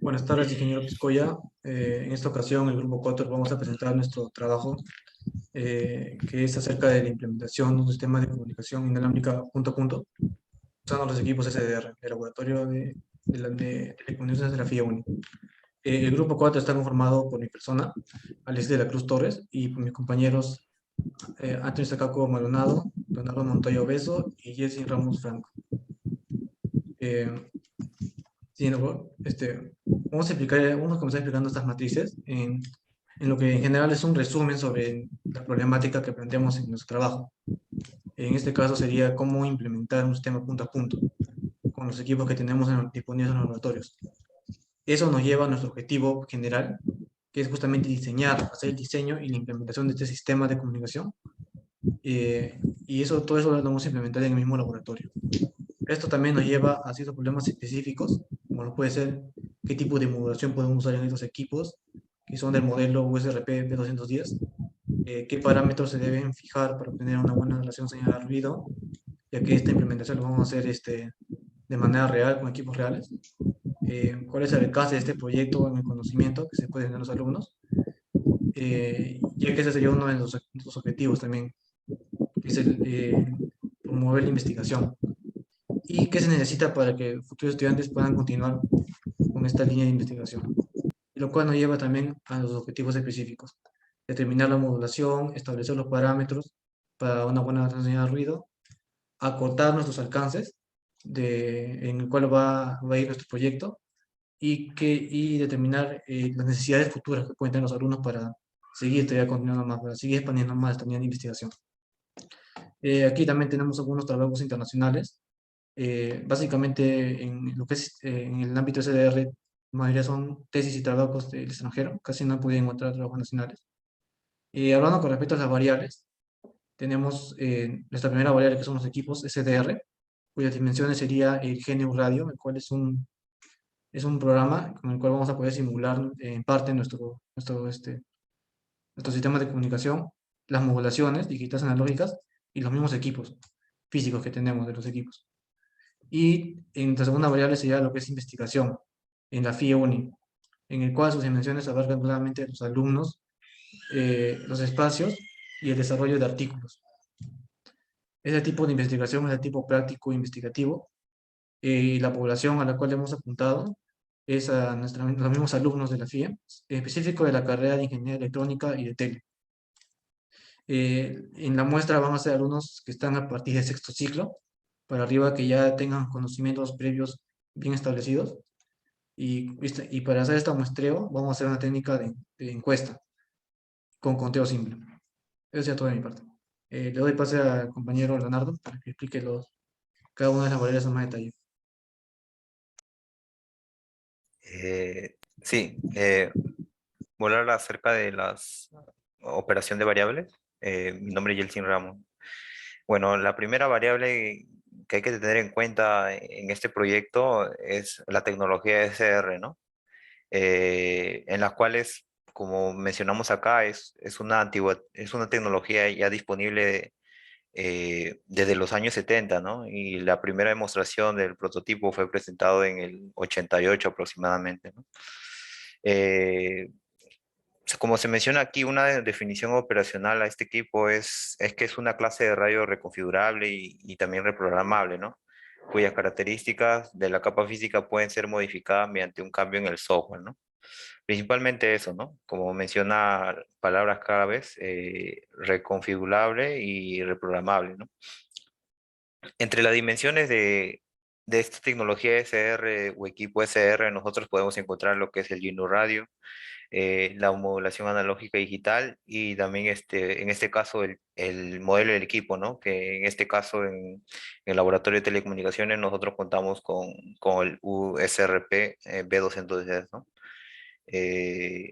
Buenas tardes, ingeniero Piscoya. En esta ocasión, el Grupo 4 vamos a presentar nuestro trabajo, que es acerca de la implementación de un sistema de comunicación inalámbrica punto a punto, usando los equipos SDR, el laboratorio de telecomunicaciones de la FIA Uni. El Grupo 4 está conformado por mi persona, Alex de la Cruz Torres, y por mis compañeros Antonio Sacaco Maldonado, Leonardo Montoya Obeso y Jessy Ramos Franco. Eh, Sí, no, vamos a comenzar explicando estas matrices en lo que en general es un resumen sobre la problemática que planteamos en nuestro trabajo. En este caso sería cómo implementar un sistema punto a punto con los equipos que tenemos disponibles en los laboratorios. Eso nos lleva a nuestro objetivo general, que es justamente hacer el diseño y la implementación de este sistema de comunicación. Y todo eso lo vamos a implementar en el mismo laboratorio. Esto también nos lleva a ciertos problemas específicos, como lo puede ser qué tipo de modulación podemos usar en estos equipos, que son del modelo USRP B210, qué parámetros se deben fijar para obtener una buena relación señal-ruido, ya que esta implementación lo vamos a hacer de manera real, con equipos reales. Cuál es el alcance de este proyecto en el conocimiento que se puede tener los alumnos, ya que ese sería uno de nuestros objetivos también, que es promover la investigación. ¿Y qué se necesita para que futuros estudiantes puedan continuar con esta línea de investigación? Lo cual nos lleva también a los objetivos específicos. Determinar la modulación, establecer los parámetros para una buena transición de ruido, acortar nuestros alcances en el cual va a ir nuestro proyecto y determinar las necesidades futuras que pueden tener los alumnos para seguir todavía continuando más, para seguir expandiendo más esta línea de investigación. Aquí también tenemos algunos trabajos internacionales. Básicamente en lo que es en el ámbito SDR, la mayoría son tesis y trabajos del extranjero, casi no he podido encontrar trabajos nacionales. Hablando con respecto a las variables, tenemos nuestra primera variable que son los equipos SDR, cuyas dimensiones sería el GNU Radio, el cual es un programa con el cual vamos a poder simular en parte nuestro sistema de comunicación, las modulaciones digitales analógicas y los mismos equipos físicos que tenemos de los equipos. Y en la segunda variable sería lo que es investigación en la FIE Uni, en el cual sus dimensiones abarcan claramente los alumnos, los espacios y el desarrollo de artículos. Ese tipo de investigación es de tipo práctico e investigativo, y la población a la cual hemos apuntado es a los mismos alumnos de la FIE, en específico de la carrera de Ingeniería Electrónica y de Tele. En la muestra van a ser alumnos que están a partir de sexto ciclo, para arriba, que ya tengan conocimientos previos bien establecidos. Y para hacer este muestreo vamos a hacer una técnica de encuesta con conteo simple. Eso sería todo de mi parte. Le doy pase al compañero Leonardo para que explique cada una de las variables en más detalle. Sí, voy a hablar acerca de la operación de variables. Mi nombre es Yeltsin Ramos. Bueno, la primera variable que hay que tener en cuenta en este proyecto es la tecnología SR, ¿no? En las cuales, como mencionamos acá, es una tecnología ya disponible desde los años 70, ¿no? Y la primera demostración del prototipo fue presentado en el 88 aproximadamente, ¿no? Eh, Como se menciona aquí, una definición operacional a este equipo es que es una clase de radio reconfigurable y también reprogramable, ¿no? Cuyas características de la capa física pueden ser modificadas mediante un cambio en el software, ¿no? Principalmente eso, ¿no? Como menciona palabras claves, reconfigurable y reprogramable, ¿no? Entre las dimensiones de esta tecnología SR o equipo SR, nosotros podemos encontrar lo que es el GNU Radio, la modulación analógica y digital y también en este caso el modelo del equipo, ¿no? Que en este caso en el laboratorio de telecomunicaciones nosotros contamos con el USRP B210, ¿no?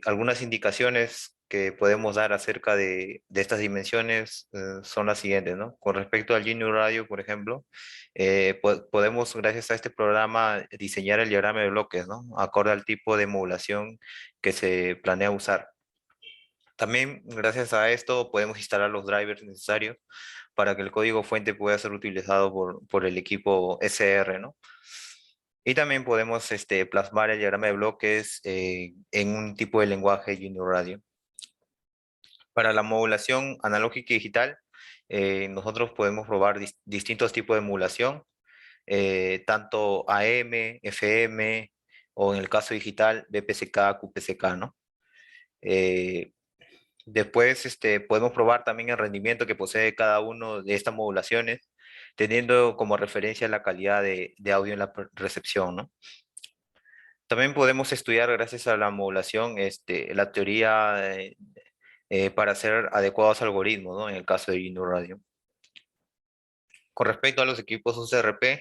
Algunas indicaciones que podemos dar acerca de estas dimensiones son las siguientes, ¿no? Con respecto al GNU Radio, por ejemplo, podemos, gracias a este programa, diseñar el diagrama de bloques, ¿no? Acorde al tipo de modulación que se planea usar. También, gracias a esto, podemos instalar los drivers necesarios para que el código fuente pueda ser utilizado por el equipo SR, ¿no? Y también podemos plasmar el diagrama de bloques en un tipo de lenguaje Junior Radio. Para la modulación analógica y digital, nosotros podemos probar distintos tipos de modulación, tanto AM, FM, o en el caso digital, BPCK, QPCK, ¿no? Eh, Después podemos probar también el rendimiento que posee cada uno de estas modulaciones, teniendo como referencia la calidad de audio en la recepción, ¿no? También podemos estudiar, gracias a la modulación, la teoría para hacer adecuados algoritmos, ¿no? En el caso de Gnu Radio. Con respecto a los equipos UCRP,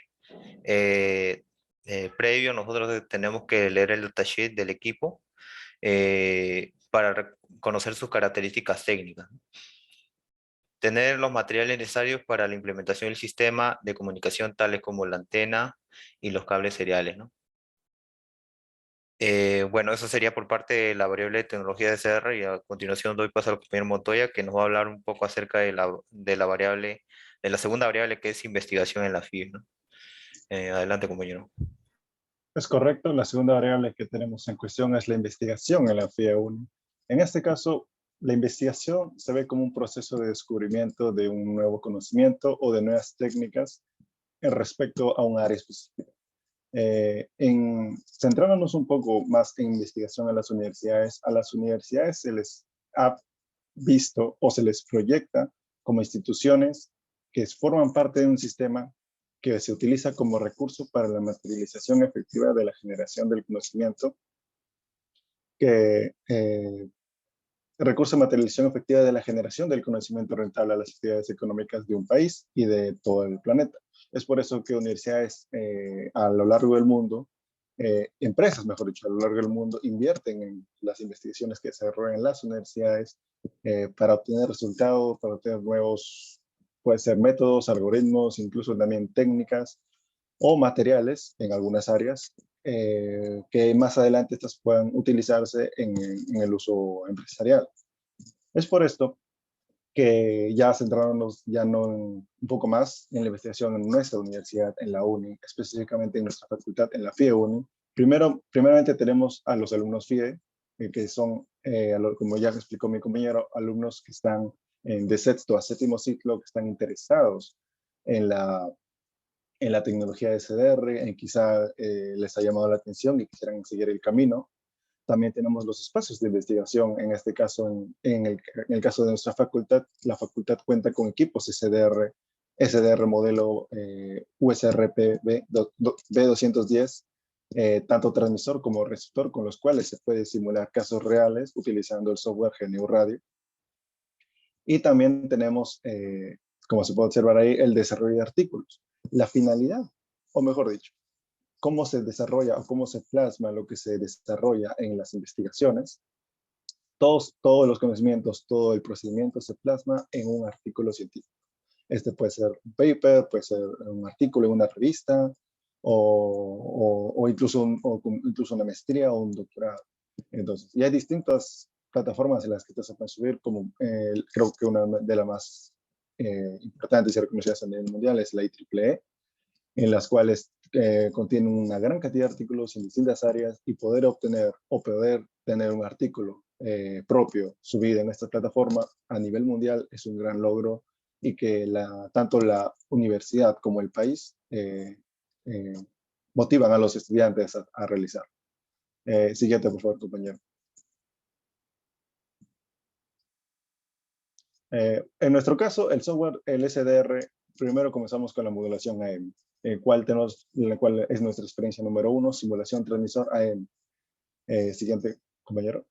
previo nosotros tenemos que leer el datasheet del equipo para conocer sus características técnicas. Tener los materiales necesarios para la implementación del sistema de comunicación, tales como la antena y los cables seriales, ¿no? Bueno, eso sería por parte de la variable de tecnología de CR, y a continuación doy paso al compañero Montoya, que nos va a hablar un poco acerca de la variable, de la segunda variable, que es investigación en la FIE, ¿no? Adelante, compañero. Es correcto, la segunda variable que tenemos en cuestión es la investigación en la FIE 1. En este caso, la investigación se ve como un proceso de descubrimiento de un nuevo conocimiento o de nuevas técnicas en respecto a un área específica. Centrándonos un poco más en investigación a las universidades se les ha visto o se les proyecta como instituciones que forman parte de un sistema que se utiliza como recurso para la materialización efectiva de la generación del conocimiento, recurso de materialización efectiva de la generación del conocimiento rentable a las actividades económicas de un país y de todo el planeta. Es por eso que universidades a lo largo del mundo, empresas, mejor dicho, a lo largo del mundo, invierten en las investigaciones que se desarrollan en las universidades para obtener resultados, para obtener nuevos, puede ser métodos, algoritmos, incluso también técnicas o materiales en algunas áreas que más adelante estas puedan utilizarse en el uso empresarial. Es por esto que ya centrándonos ya no un poco más en la investigación en nuestra universidad, en la UNI, específicamente en nuestra facultad, en la FIE UNI. Primeramente tenemos a los alumnos FIE, que son, como ya explicó mi compañero, alumnos que están de sexto a séptimo ciclo, que están interesados en la tecnología de SDR, quizá les ha llamado la atención y quisieran seguir el camino. También tenemos los espacios de investigación, en este caso, en el caso de nuestra facultad, la facultad cuenta con equipos SDR modelo USRP B210, tanto transmisor como receptor, con los cuales se puede simular casos reales utilizando el software GNU Radio. Y también tenemos, como se puede observar ahí, el desarrollo de artículos. La finalidad, o mejor dicho, cómo se desarrolla o cómo se plasma lo que se desarrolla en las investigaciones. Todos los conocimientos, todo el procedimiento se plasma en un artículo científico. Este puede ser un paper, puede ser un artículo en una revista o incluso una maestría o un doctorado. Entonces, y hay distintas plataformas en las que se pueden subir, como creo que una de las más importantes y reconocidas a nivel mundial es la IEEE, en las cuales contienen una gran cantidad de artículos en distintas áreas, y poder tener un artículo propio subido en esta plataforma a nivel mundial es un gran logro, y que tanto la universidad como el país motivan a los estudiantes a realizar. Siguiente, por favor, compañero. En nuestro caso, el software, el SDR, primero comenzamos con la modulación AM, la cual es nuestra experiencia número 1, simulación transmisor AM. Siguiente, compañero.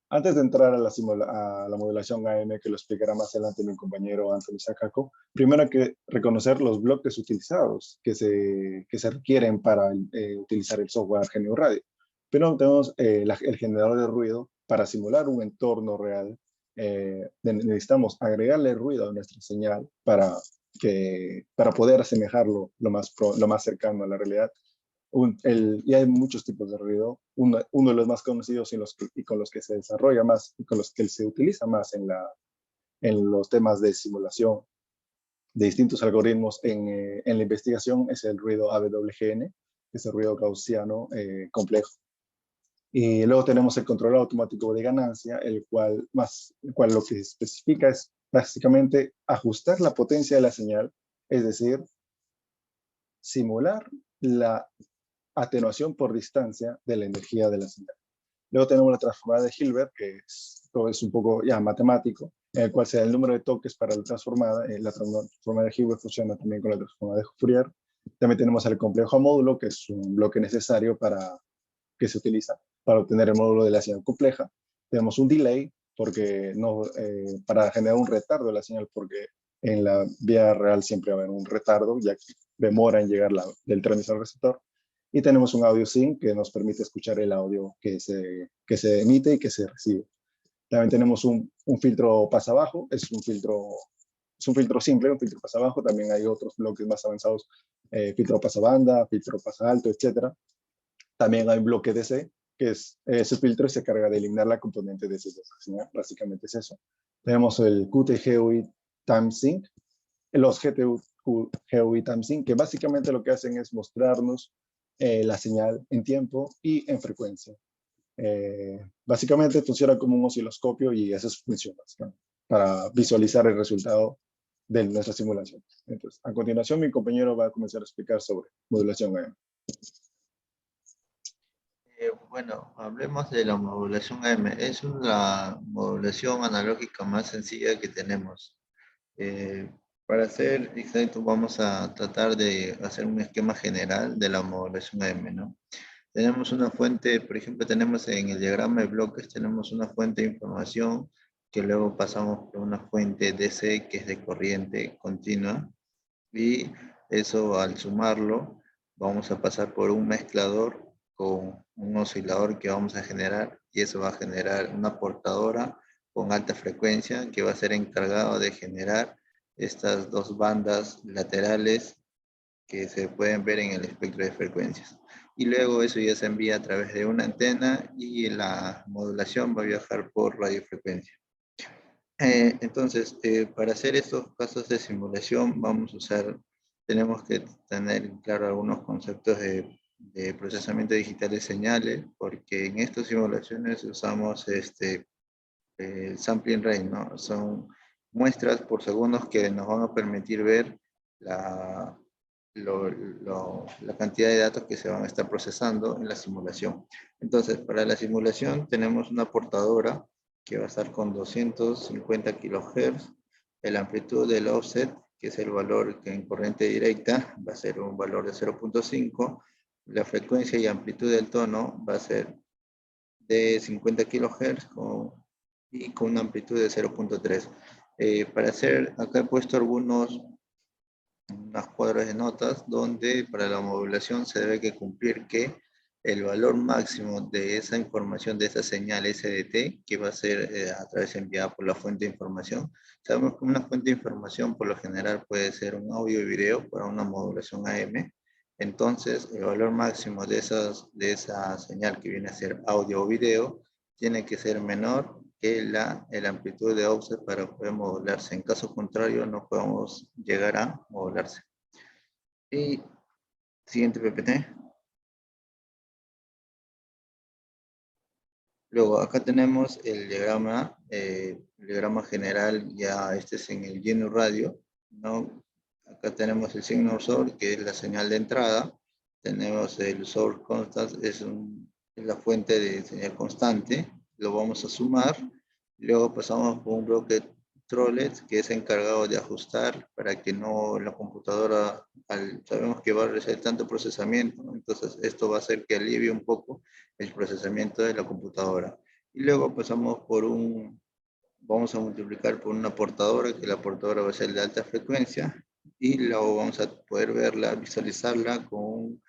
Antes de entrar a la modulación AM, que lo explicará más adelante mi compañero Anthony Sakako, primero hay que reconocer los bloques utilizados que se requieren para utilizar el software GNU Radio. Pero tenemos el generador de ruido. Para simular un entorno real, necesitamos agregarle ruido a nuestra señal para poder asemejarlo lo más cercano a la realidad. Y hay muchos tipos de ruido. Uno de los más conocidos y con los que se desarrolla más y con los que se utiliza más en los temas de simulación de distintos algoritmos en la investigación es el ruido AWGN, ese ruido gaussiano complejo. Y luego tenemos el control automático de ganancia, el cual lo que especifica es básicamente ajustar la potencia de la señal, es decir, simular la atenuación por distancia de la energía de la señal. Luego tenemos la transformada de Hilbert, que todo es un poco ya matemático, en el cual se da el número de toques para la transformada. La transformada de Hilbert funciona también con la transformada de Fourier. También tenemos el complejo a módulo, que es un bloque necesario que se utiliza para obtener el módulo de la señal compleja. Tenemos un delay para generar un retardo de la señal, porque en la vía real siempre va a haber un retardo, ya que demora en llegar del transmisor al receptor. Y tenemos un audio sync que nos permite escuchar el audio que se emite y que se recibe. También tenemos un filtro pasabajo, es un filtro simple, un filtro pasabajo. También hay otros bloques más avanzados, filtro pasabanda, filtro pasalto, etc. También hay un bloque DC, que es ese filtro y se carga de eliminar la componente DC de esa señal. Básicamente es eso. Tenemos el QT-GUI Time Sync, los GTU-GUI Time Sync, que básicamente lo que hacen es mostrarnos la señal en tiempo y en frecuencia. Básicamente funciona como un osciloscopio y eso es función para visualizar el resultado de nuestra simulación. Entonces, a continuación, mi compañero va a comenzar a explicar sobre modulación AM. Bueno, hablemos de la modulación AM. Es la modulación analógica más sencilla que tenemos. Para ser exacto, vamos a tratar de hacer un esquema general de la modulación AM, ¿no? Tenemos una fuente, por ejemplo, tenemos en el diagrama de bloques, tenemos una fuente de información que luego pasamos por una fuente DC que es de corriente continua, y eso al sumarlo vamos a pasar por un mezclador con un oscilador que vamos a generar, y eso va a generar una portadora con alta frecuencia que va a ser encargado de generar estas dos bandas laterales que se pueden ver en el espectro de frecuencias. Y luego eso ya se envía a través de una antena y la modulación va a viajar por radiofrecuencia. Entonces, para hacer estos casos de simulación tenemos que tener claro algunos conceptos de procesamiento digital de señales, porque en estas simulaciones usamos sampling rate, ¿no? Son muestras por segundos que nos van a permitir ver la cantidad de datos que se van a estar procesando en la simulación. Entonces, para la simulación tenemos una portadora que va a estar con 250 kHz. La amplitud del offset, que es el valor que en corriente directa va a ser un valor de 0.5. La frecuencia y amplitud del tono va a ser de 50 kHz y con una amplitud de 0.3. Acá he puesto unas cuadros de notas donde para la modulación se debe que cumplir que el valor máximo de esa información, de esa señal SDT, que va a ser a través enviada por la fuente de información. Sabemos que una fuente de información por lo general puede ser un audio y video para una modulación AM. Entonces, el valor máximo de esa señal que viene a ser audio o video tiene que ser menor que la amplitud de offset para poder modularse. En caso contrario, no podemos llegar a modularse. Y siguiente PPT. Luego, acá tenemos el diagrama general, ya este es en el GNU Radio, ¿no? Acá tenemos el signal source, que es la señal de entrada. Tenemos el source constant, es la fuente de señal constante. Lo vamos a sumar. Luego pasamos por un bloque trolley, que es encargado de ajustar para que no la computadora, sabemos que va a realizar tanto procesamiento, ¿no? Entonces esto va a hacer que alivie un poco el procesamiento de la computadora. Y luego pasamos vamos a multiplicar por una portadora, que la portadora va a ser de alta frecuencia, y luego vamos a poder visualizarla con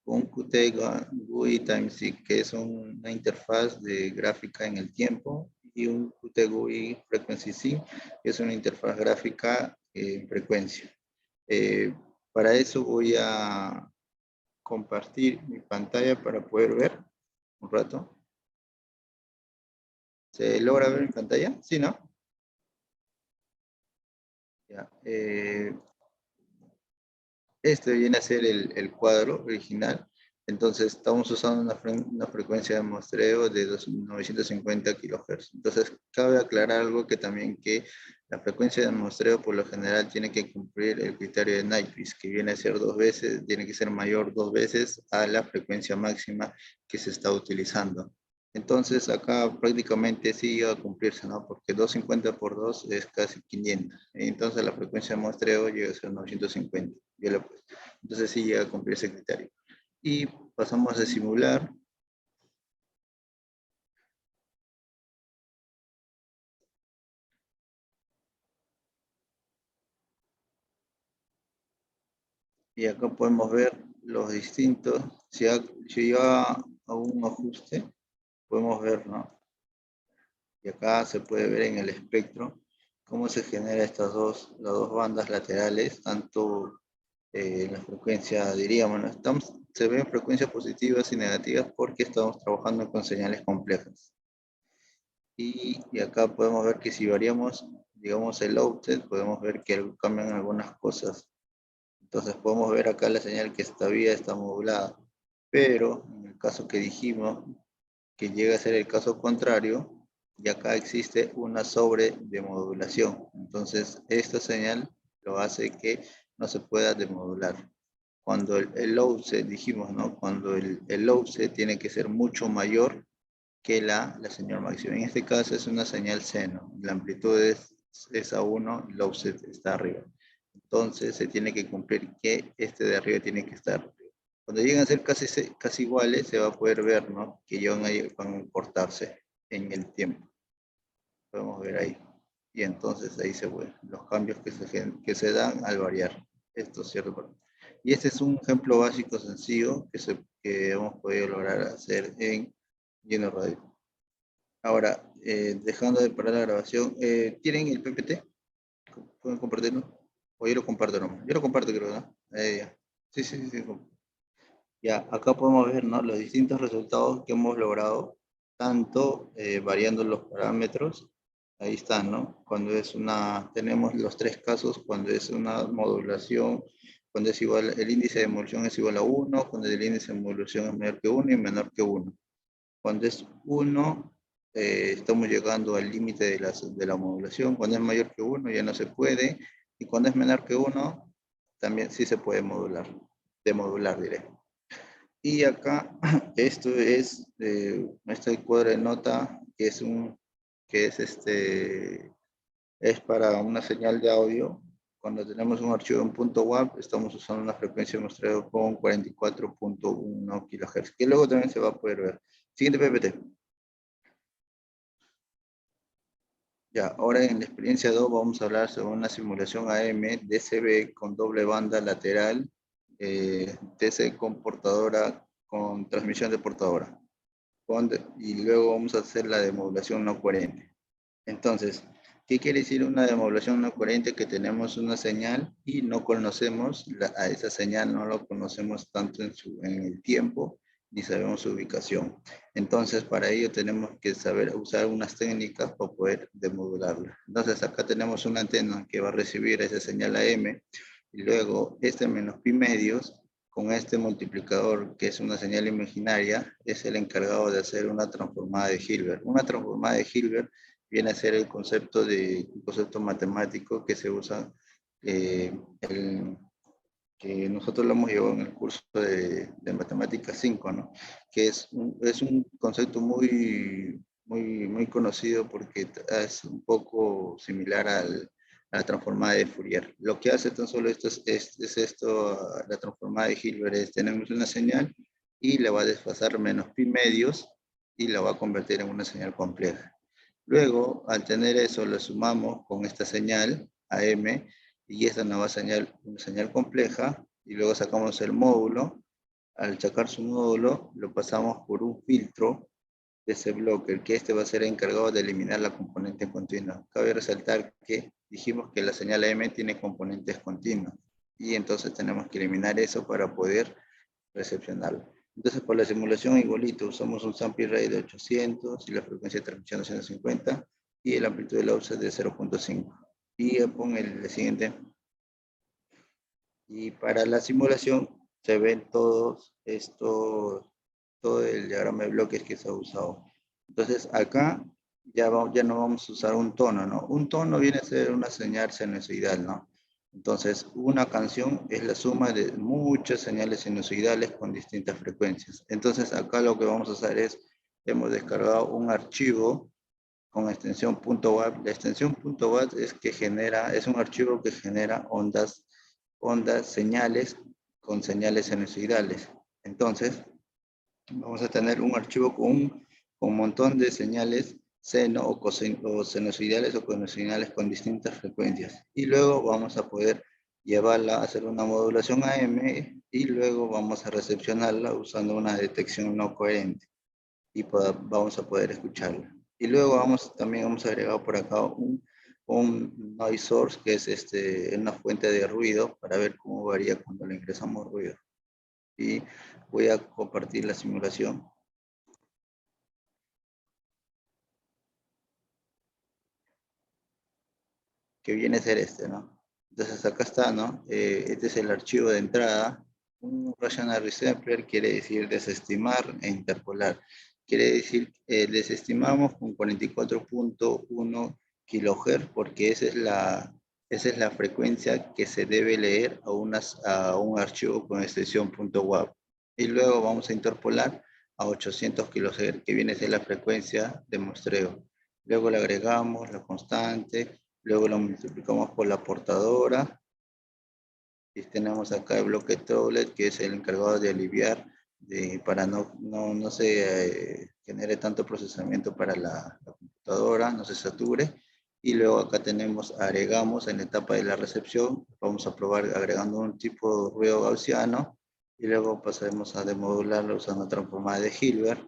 un Qt GUI Timesync, que es una interfaz de gráfica en el tiempo, y un Qt GUI Frequency Sync, que es una interfaz gráfica en frecuencia. Para eso voy a compartir mi pantalla para poder ver un rato. ¿Se logra ver mi pantalla? ¿Sí, no? Ya. Este viene a ser el cuadro original. Entonces, estamos usando una frecuencia de muestreo de 950 kHz. Entonces, cabe aclarar algo que también que la frecuencia de muestreo por lo general tiene que cumplir el criterio de Nyquist, que viene a ser 2 veces, tiene que ser mayor 2 veces a la frecuencia máxima que se está utilizando. Entonces, acá prácticamente sí llega a cumplirse, ¿no? Porque 250 por 2 es casi 500. Entonces, la frecuencia de muestreo llega a ser 950. Entonces, sí llega a cumplir ese criterio. Y pasamos a simular. Y acá podemos ver los distintos. Si yo hago un ajuste, podemos ver, ¿no? Y acá se puede ver en el espectro cómo se genera las dos bandas laterales, tanto la frecuencia, diríamos, ¿no? Se ven frecuencias positivas y negativas porque estamos trabajando con señales complejas. Y acá podemos ver que si variamos, digamos, el offset, podemos ver que cambian algunas cosas. Entonces podemos ver acá la señal que todavía está modulada. Pero en el caso que dijimos, que llega a ser el caso contrario, y acá existe una sobredemodulación. Entonces esta señal lo hace que no se pueda demodular. Cuando el offset, dijimos, ¿no? Cuando el offset tiene que ser mucho mayor que la señal máxima. En este caso es una señal seno. La amplitud es a 1, el offset está arriba. Entonces se tiene que cumplir que este de arriba tiene que estar. Cuando lleguen a ser casi iguales, se va a poder ver, ¿no? Que ya van a cortarse en el tiempo. Podemos ver ahí. Y entonces ahí se ven los cambios que se dan al variar. Esto es cierto. Y este es un ejemplo básico sencillo que hemos podido lograr hacer en Geno Radio. Ahora, dejando de parar la grabación, ¿tienen el PPT? ¿Pueden compartirlo? O yo lo comparto nomás. Yo lo comparto, creo, ¿no? Ya. Sí, sí, sí. Ya, acá podemos ver, ¿no? Los distintos resultados que hemos logrado, tanto variando los parámetros. Ahí están, ¿no? Tenemos los 3 casos, cuando es una modulación, cuando es igual, el índice de modulación es igual a 1, cuando el índice de modulación es mayor que 1 y menor que 1. Cuando es 1, estamos llegando al límite de la modulación. Cuando es mayor que 1 ya no se puede. Y cuando es menor que 1, también sí se puede modular. Demodular, diré. Y acá, esto es este cuadro de nota, es para una señal de audio. Cuando tenemos un archivo en .wav, estamos usando una frecuencia de muestreo con 44.1 kHz, que luego también se va a poder ver. Siguiente PPT. Ya, ahora en la experiencia 2 vamos a hablar sobre una simulación AM DCB con doble banda lateral, TC con portadora, con transmisión de portadora. Y luego vamos a hacer la demodulación no coherente. Entonces, ¿qué quiere decir una demodulación no coherente? Que tenemos una señal y no conocemos a esa señal, no lo conocemos tanto en el tiempo, ni sabemos su ubicación. Entonces, para ello tenemos que saber usar unas técnicas para poder demodularla. Entonces, acá tenemos una antena que va a recibir esa señal AM, y luego menos pi medios, con este multiplicador, que es una señal imaginaria, es el encargado de hacer una transformada de Hilbert. Una transformada de Hilbert viene a ser un concepto matemático que se usa, que nosotros lo hemos llevado en el curso de Matemática 5, ¿no? Que es un concepto muy conocido porque es un poco similar a la transformada de Fourier. Lo que hace tan solo esto la transformada de Hilbert es, tenemos una señal y le va a desfasar menos pi medios y la va a convertir en una señal compleja. Luego, al tener eso, lo sumamos con esta señal AM y esta nueva señal, una señal compleja, y luego sacamos el módulo. Al sacar su módulo, lo pasamos por un filtro de ese bloque, que va a ser encargado de eliminar la componente continua. Cabe resaltar que dijimos que la señal AM tiene componentes continuos, y entonces tenemos que eliminar eso para poder recepcionarlo. Entonces, por la simulación igualito, usamos un sample rate de 800 y la frecuencia de transmisión de 250 y el amplitud del offset de 0.5. Y pon el siguiente. Y para la simulación, se ven todo el diagrama de bloques que se ha usado. Entonces acá ya no vamos a usar un tono, ¿no? Un tono viene a ser una señal sinusoidal, ¿no? Entonces, una canción es la suma de muchas señales sinusoidales con distintas frecuencias. Entonces, acá lo que vamos a hacer es, hemos descargado un archivo con extensión .wav. La extensión .wav es un archivo que genera ondas, señales con señales sinusoidales. Entonces, vamos a tener un archivo con un montón de señales seno o sinusoidales o cosinusales con distintas frecuencias. Y luego vamos a poder llevarla a hacer una modulación AM y luego vamos a recepcionarla usando una detección no coherente y vamos a poder escucharla. Y luego también hemos agregado por acá un noise source, que es una fuente de ruido para ver cómo varía cuando le ingresamos ruido. Y voy a compartir la simulación. Que viene a ser ¿no? Entonces acá está, ¿no? Este es el archivo de entrada. Un Rational Resampler quiere decir desestimar e interpolar. Quiere decir, desestimamos con 44.1 kHz porque esa es la frecuencia que se debe leer a un archivo con extensión .wav. Y luego vamos a interpolar a 800 kHz, que viene a ser la frecuencia de muestreo. Luego le agregamos la constante, luego lo multiplicamos por la portadora. Y tenemos acá el bloque Towlet, que es el encargado de aliviar para no se genere tanto procesamiento para la computadora, no se sature. Y luego acá agregamos en la etapa de la recepción, vamos a probar agregando un tipo de ruido gaussiano y luego pasaremos a demodularlo usando transformada de Hilbert.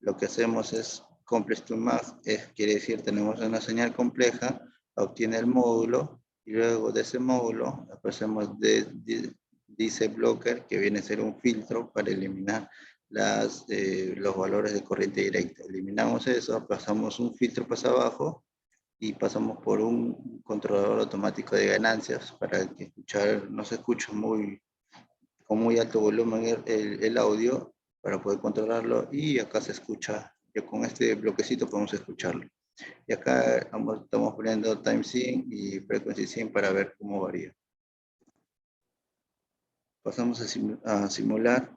Lo que hacemos es complex to max, quiere decir tenemos una señal compleja, obtiene el módulo y luego de ese módulo pasamos de dice blocker, que viene a ser un filtro para eliminar los valores de corriente directa. Eliminamos eso, pasamos un filtro más abajo y pasamos por un controlador automático de ganancias para que no se escuche con muy alto volumen el audio para poder controlarlo, y acá se escucha, ya con este bloquecito podemos escucharlo. Y acá estamos poniendo time sync y frequency sync para ver cómo varía. Pasamos a simular.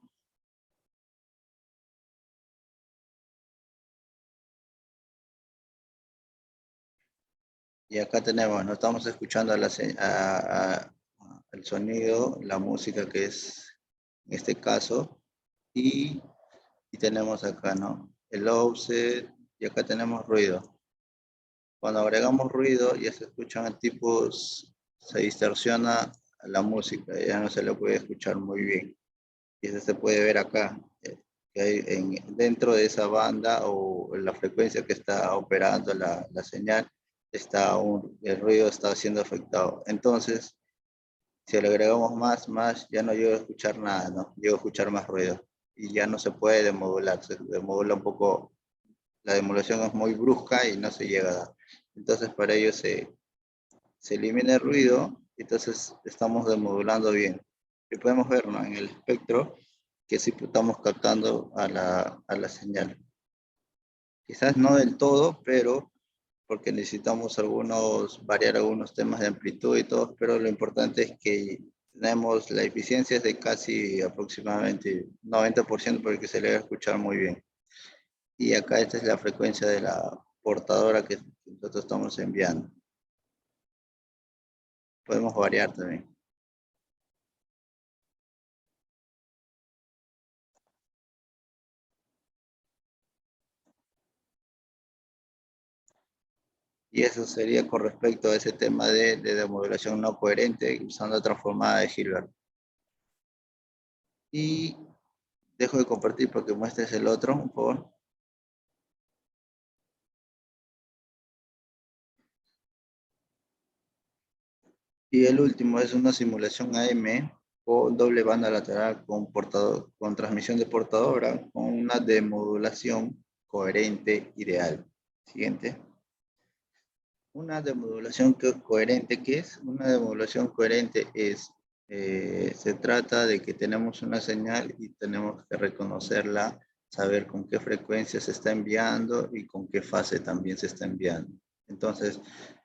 Y acá tenemos, no estamos escuchando el sonido, la música que es en este caso, y tenemos acá, ¿no? El offset, y acá tenemos ruido. Cuando agregamos ruido, ya se escuchan tipos, se distorsiona la música, ya no se lo puede escuchar muy bien. Y eso se puede ver acá, que hay dentro de esa banda o la frecuencia que está operando la señal, el ruido está siendo afectado. Entonces, si le agregamos más, ya no llego a escuchar nada, ¿no? Llego a escuchar más ruido. Y ya no se puede demodular, se demodula un poco, la demodulación es muy brusca y no se llega a dar. Entonces, para ello se elimina el ruido, entonces estamos demodulando bien. Y podemos ver, ¿no?, en el espectro que sí estamos captando a la señal. Quizás no del todo, pero porque necesitamos variar algunos temas de amplitud y todo, pero lo importante es que tenemos la eficiencia de casi aproximadamente 90% para que se le va a escuchar muy bien. Y acá esta es la frecuencia de la portadora que nosotros estamos enviando. Podemos variar también. Y eso sería con respecto a ese tema de demodulación no coherente usando transformada de Hilbert. Y dejo de compartir para que muestres el otro, por favor. Y el último es una simulación AM con doble banda lateral con transmisión de portadora con una demodulación coherente ideal. Siguiente. Una demodulación coherente, ¿qué es? Una demodulación coherente es Se trata de que tenemos una señal y tenemos que reconocerla, saber con qué frecuencia se está enviando y con qué fase también se está enviando. Entonces,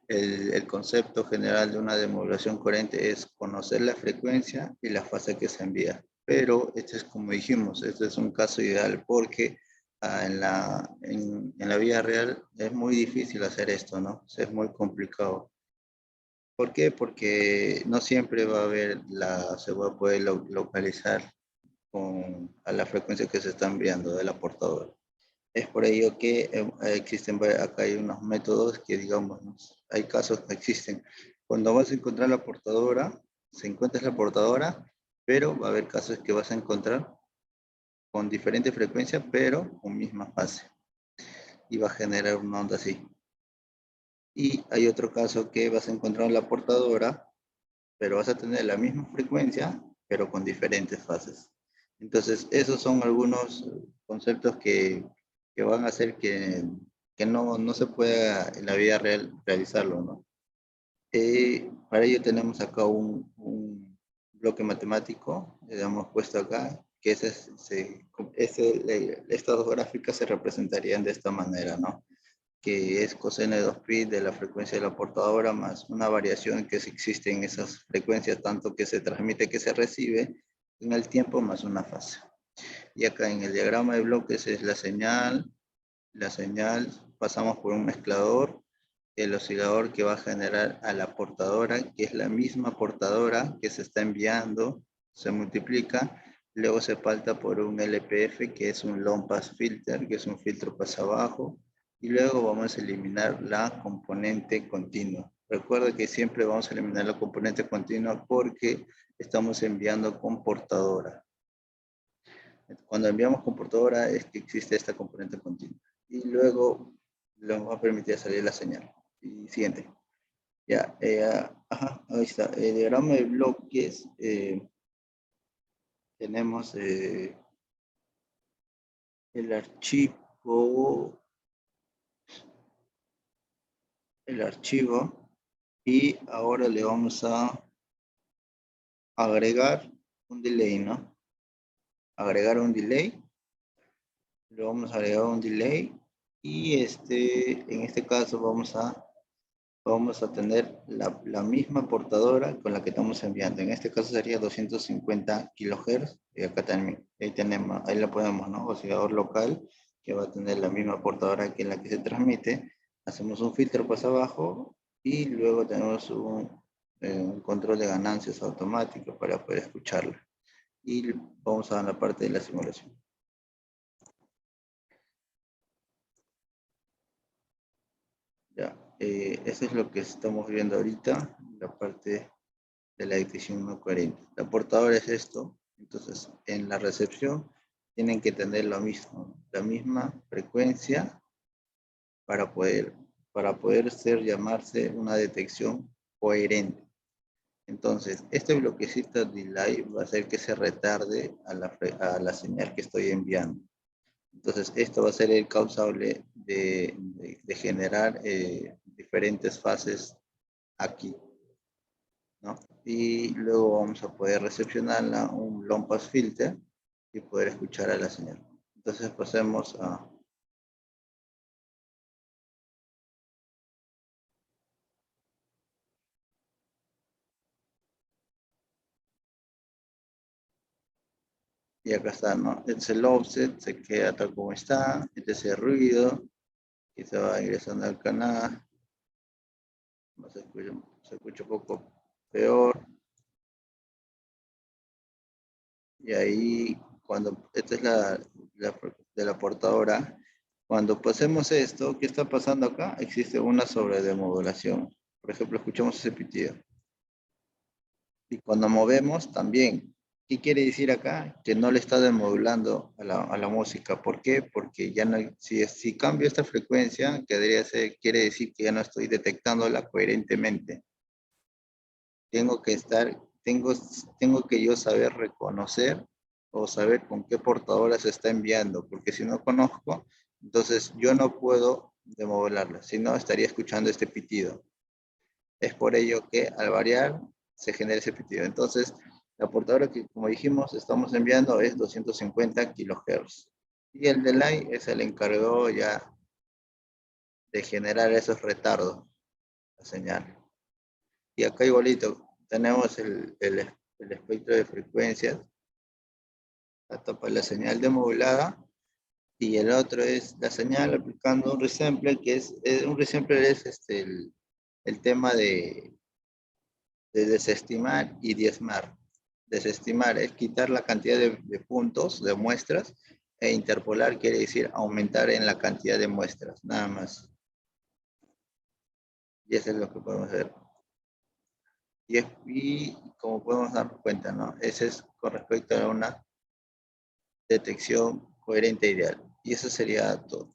el concepto general de una demodulación coherente es conocer la frecuencia y la fase que se envía. Pero este es, como dijimos, este es un caso ideal porque en la vida real es muy difícil hacer esto, ¿no? Es muy complicado. ¿Por qué? Porque no siempre va a haber se va a poder localizar a la frecuencia que se está enviando de la portadora. Es por ello que acá hay unos métodos que, digamos, ¿no? Hay casos que existen. Cuando vas a encontrar la portadora, se encuentra la portadora, pero va a haber casos que vas a encontrar con diferente frecuencia, pero con misma fase. Y va a generar una onda así. Y hay otro caso que vas a encontrar la portadora, pero vas a tener la misma frecuencia, pero con diferentes fases. Entonces, esos son algunos conceptos que van a hacer que no se pueda en la vida real realizarlo, ¿no? Para ello tenemos acá un bloque matemático, le hemos puesto acá, que estas dos gráficas se representarían de esta manera, ¿no? Que es coseno de 2pi de la frecuencia de la portadora más una variación que existe en esas frecuencias, tanto que se transmite que se recibe en el tiempo más una fase. Y acá en el diagrama de bloques es la señal pasamos por un mezclador, el oscilador que va a generar a la portadora, que es la misma portadora que se está enviando, se multiplica, luego se falta por un LPF, que es un long pass filter, que es un filtro pasa abajo, y luego vamos a eliminar la componente continua. Recuerda que siempre vamos a eliminar la componente continua porque estamos enviando con portadora. Cuando enviamos con portadora es que existe esta componente continua. Y luego nos va a permitir salir la señal. Y siguiente. Ya, ahí está. El diagrama de bloques, tenemos el archivo, y ahora le vamos a agregar un delay, ¿no? Agregar un delay. Le vamos a agregar un delay y en este caso vamos a tener la misma portadora con la que estamos enviando. En este caso sería 250 kilohertz. Y acá también, ahí la ponemos, ¿no? Oscilador local, que va a tener la misma portadora que en la que se transmite. Hacemos un filtro por abajo y luego tenemos un control de ganancias automático para poder escucharla. Y vamos a la parte de la simulación. Ya, eso es lo que estamos viendo ahorita, la parte de la detección no coherente. La portadora es esto, entonces en la recepción tienen que tener lo mismo, la misma frecuencia para poder llamarse una detección coherente. Entonces, este bloquecito de delay va a hacer que se retarde a la señal que estoy enviando. Entonces, esto va a ser el causable de generar diferentes fases aquí, ¿no? Y luego vamos a poder recepcionarla, un long pass filter, y poder escuchar a la señal. Entonces, pasemos a... Y acá está, ¿no? Este es el offset, se queda tal como está. Este es el ruido, y se va ingresando al canal. Se escucha un poco peor. Y ahí, esta es de la portadora, cuando pasemos esto, ¿qué está pasando acá? Existe una sobredemodulación. Por ejemplo, escuchamos ese pitido. Y cuando movemos también. ¿Qué quiere decir acá? Que no le está demodulando a la música. ¿Por qué? Porque ya no, si cambio esta frecuencia, quiere decir que ya no estoy detectándola coherentemente. Tengo que yo saber reconocer o saber con qué portadora se está enviando, porque si no conozco, entonces yo no puedo demodularla, si no estaría escuchando este pitido. Es por ello que al variar se genere ese pitido. Entonces, la portadora que, como dijimos, estamos enviando es 250 kHz. Y el delay es el encargado ya de generar esos retardos, la señal. Y acá igualito, tenemos el espectro de frecuencias, para la señal demodulada, y el otro es la señal aplicando un resampler, que un resampler es el tema de desestimar y diezmar. Desestimar es quitar la cantidad de puntos, de muestras, e interpolar quiere decir aumentar en la cantidad de muestras, nada más. Y eso es lo que podemos ver. Y como podemos darnos cuenta, ¿no? Ese es con respecto a una detección coherente ideal. Y eso sería todo.